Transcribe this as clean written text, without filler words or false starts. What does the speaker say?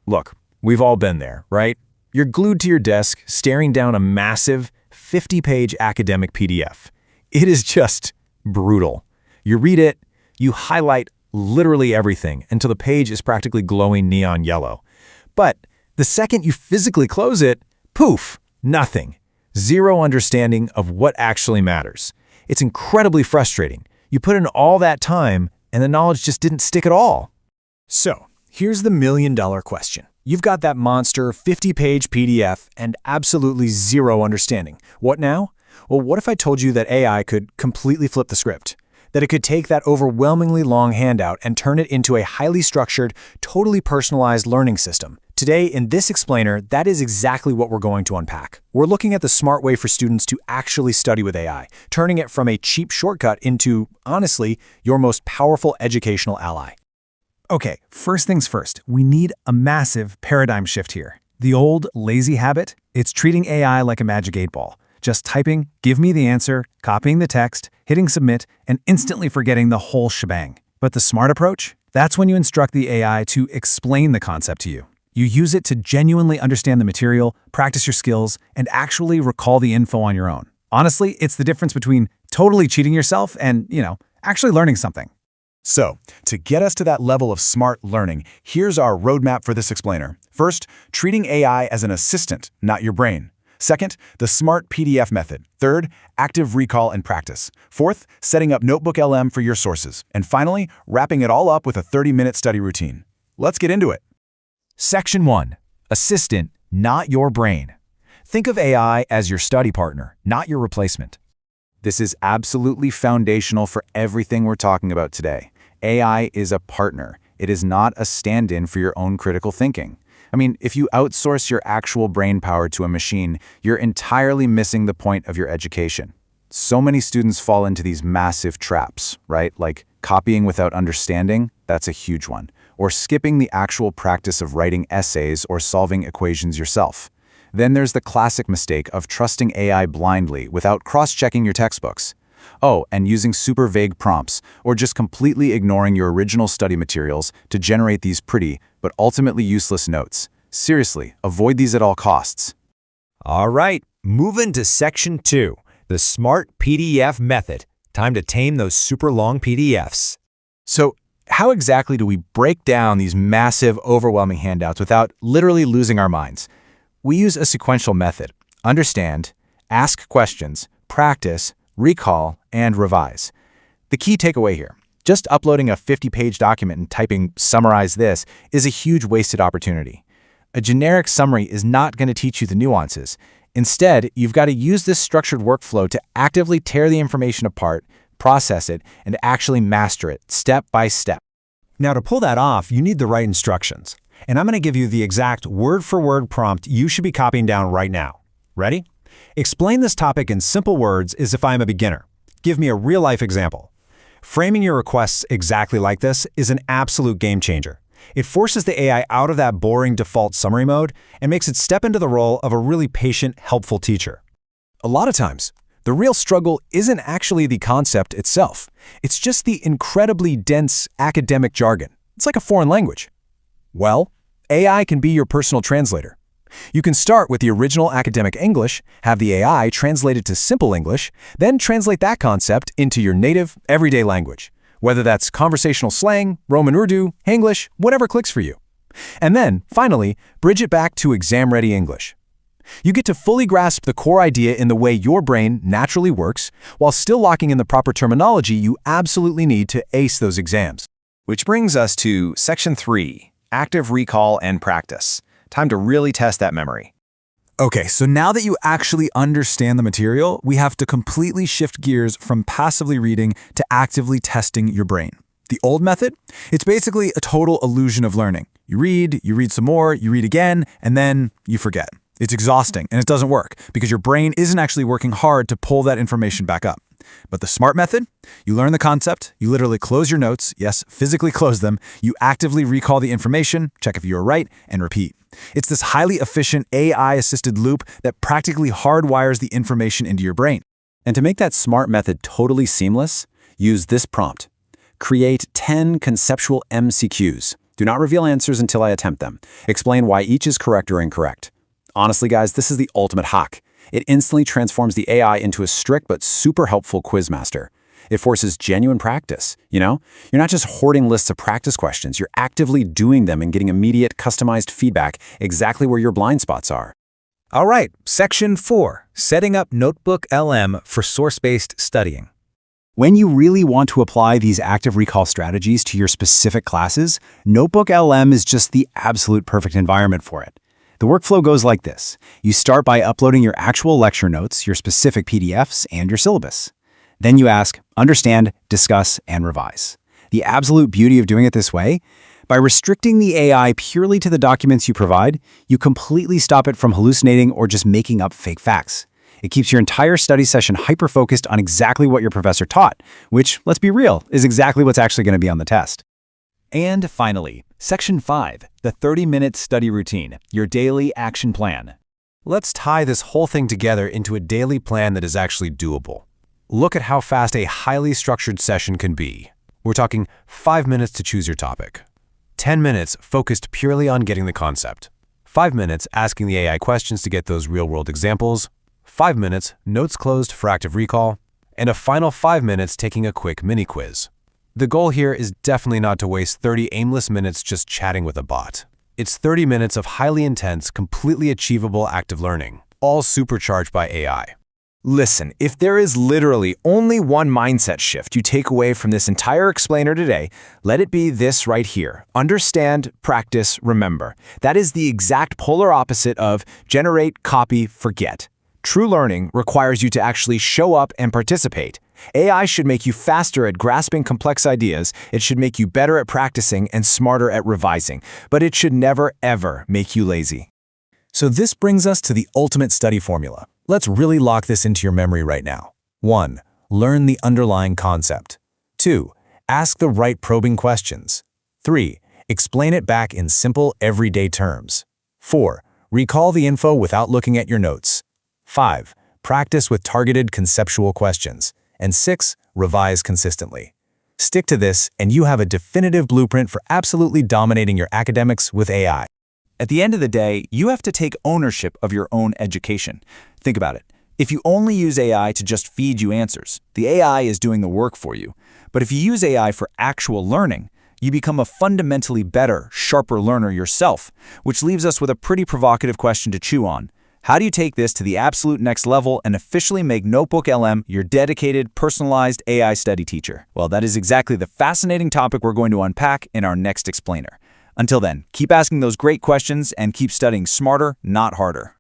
Look, we've all been there, right? You're glued to your desk, staring down a massive 50-page academic PDF. It is just brutal. You read it, you highlight literally everything until the page is practically glowing neon yellow. But the second you physically close it, poof, nothing. Zero understanding of what actually matters. It's incredibly frustrating. You put in all that time, and the knowledge just didn't stick at all. So, here's the million-dollar question. You've got that monster 50-page PDF and absolutely zero understanding. What now? Well, what if I told you that AI could completely flip the script? That it could take that overwhelmingly long handout and turn it into a highly structured, totally personalized learning system. Today, in this explainer, that is exactly what we're going to unpack. We're looking at the smart way for students to actually study with AI, turning it from a cheap shortcut into, honestly, your most powerful educational ally. Okay, first things first, we need a massive paradigm shift here. The old, lazy habit, it's treating AI like a magic 8-ball. Just typing, give me the answer, copying the text, hitting submit, and instantly forgetting the whole shebang. But the smart approach? That's when you instruct the AI to explain the concept to you. You use it to genuinely understand the material, practice your skills, and actually recall the info on your own. Honestly, it's the difference between totally cheating yourself and, actually learning something. So, to get us to that level of smart learning, here's our roadmap for this explainer. First, treating AI as an assistant, not your brain. Second, the smart PDF method. Third, active recall and practice. Fourth, setting up NotebookLM for your sources. And finally, wrapping it all up with a 30-minute study routine. Let's get into it. Section 1. Assistant, not your brain. Think of AI as your study partner, not your replacement. This is absolutely foundational for everything we're talking about today. AI is a partner. It is not a stand-in for your own critical thinking. I mean, if you outsource your actual brain power to a machine, you're entirely missing the point of your education. So many students fall into these massive traps, right? Like copying without understanding, that's a huge one. Or skipping the actual practice of writing essays or solving equations yourself. Then there's the classic mistake of trusting AI blindly without cross-checking your textbooks. Oh, and using super vague prompts, or just completely ignoring your original study materials to generate these pretty, but ultimately useless notes. Seriously, avoid these at all costs. All right, moving to Section 2, the Smart PDF Method. Time to tame those super long PDFs. So, how exactly do we break down these massive, overwhelming handouts without literally losing our minds? We use a sequential method. Understand, ask questions, practice, recall, and revise. The key takeaway here, just uploading a 50-page document and typing "summarize this" is a huge wasted opportunity. A generic summary is not going to teach you the nuances. Instead, you've got to use this structured workflow to actively tear the information apart, process it, and actually master it, step by step. Now, to pull that off, you need the right instructions. And I'm going to give you the exact word-for-word prompt you should be copying down right now. Ready? Explain this topic in simple words as if I'm a beginner. Give me a real-life example. Framing your requests exactly like this is an absolute game changer. It forces the AI out of that boring default summary mode and makes it step into the role of a really patient, helpful teacher. A lot of times, the real struggle isn't actually the concept itself. It's just the incredibly dense academic jargon. It's like a foreign language. Well, AI can be your personal translator. You can start with the original academic English, have the AI translate it to simple English, then translate that concept into your native, everyday language, whether that's conversational slang, Roman Urdu, English, whatever clicks for you. And then, finally, bridge it back to exam-ready English. You get to fully grasp the core idea in the way your brain naturally works, while still locking in the proper terminology you absolutely need to ace those exams. Which brings us to Section 3, Active Recall and Practice. Time to really test that memory. Okay, so now that you actually understand the material, we have to completely shift gears from passively reading to actively testing your brain. The old method? It's basically a total illusion of learning. You read some more, you read again, and then you forget. It's exhausting, and it doesn't work because your brain isn't actually working hard to pull that information back up. But the smart method? You learn the concept, you literally close your notes, yes, physically close them, you actively recall the information, check if you were right, and repeat. It's this highly efficient AI-assisted loop that practically hardwires the information into your brain. And to make that smart method totally seamless, use this prompt. Create 10 conceptual MCQs. Do not reveal answers until I attempt them. Explain why each is correct or incorrect. Honestly, guys, this is the ultimate hack. It instantly transforms the AI into a strict but super helpful quizmaster. It forces genuine practice, you know? You're not just hoarding lists of practice questions, you're actively doing them and getting immediate, customized feedback exactly where your blind spots are. All right, Section 4, Setting up NotebookLM for Source-Based Studying. When you really want to apply these active recall strategies to your specific classes, NotebookLM is just the absolute perfect environment for it. The workflow goes like this. You start by uploading your actual lecture notes, your specific PDFs, and your syllabus. Then you ask, understand, discuss, and revise. The absolute beauty of doing it this way, by restricting the AI purely to the documents you provide, you completely stop it from hallucinating or just making up fake facts. It keeps your entire study session hyper-focused on exactly what your professor taught, which, let's be real, is exactly what's actually going to be on the test. And finally, Section 5, the 30-minute study routine, your daily action plan. Let's tie this whole thing together into a daily plan that is actually doable. Look at how fast a highly structured session can be. We're talking 5 minutes to choose your topic, 10 minutes focused purely on getting the concept, 5 minutes asking the AI questions to get those real-world examples, 5 minutes notes closed for active recall, and a final 5 minutes taking a quick mini-quiz. The goal here is definitely not to waste 30 aimless minutes just chatting with a bot. It's 30 minutes of highly intense, completely achievable active learning, all supercharged by AI. Listen, if there is literally only one mindset shift you take away from this entire explainer today, let it be this right here. Understand, practice, remember. That is the exact polar opposite of generate, copy, forget. True learning requires you to actually show up and participate. AI should make you faster at grasping complex ideas, it should make you better at practicing and smarter at revising, but it should never, ever make you lazy. So this brings us to the ultimate study formula. Let's really lock this into your memory right now. 1. Learn the underlying concept. 2. Ask the right probing questions. 3. Explain it back in simple, everyday terms. 4. Recall the info without looking at your notes. 5. Practice with targeted conceptual questions. And 6. Revise consistently. Stick to this, and you have a definitive blueprint for absolutely dominating your academics with AI. At the end of the day, you have to take ownership of your own education. Think about it. If you only use AI to just feed you answers, the AI is doing the work for you. But if you use AI for actual learning, you become a fundamentally better, sharper learner yourself, which leaves us with a pretty provocative question to chew on. How do you take this to the absolute next level and officially make NotebookLM your dedicated, personalized AI study teacher? Well, that is exactly the fascinating topic we're going to unpack in our next explainer. Until then, keep asking those great questions and keep studying smarter, not harder.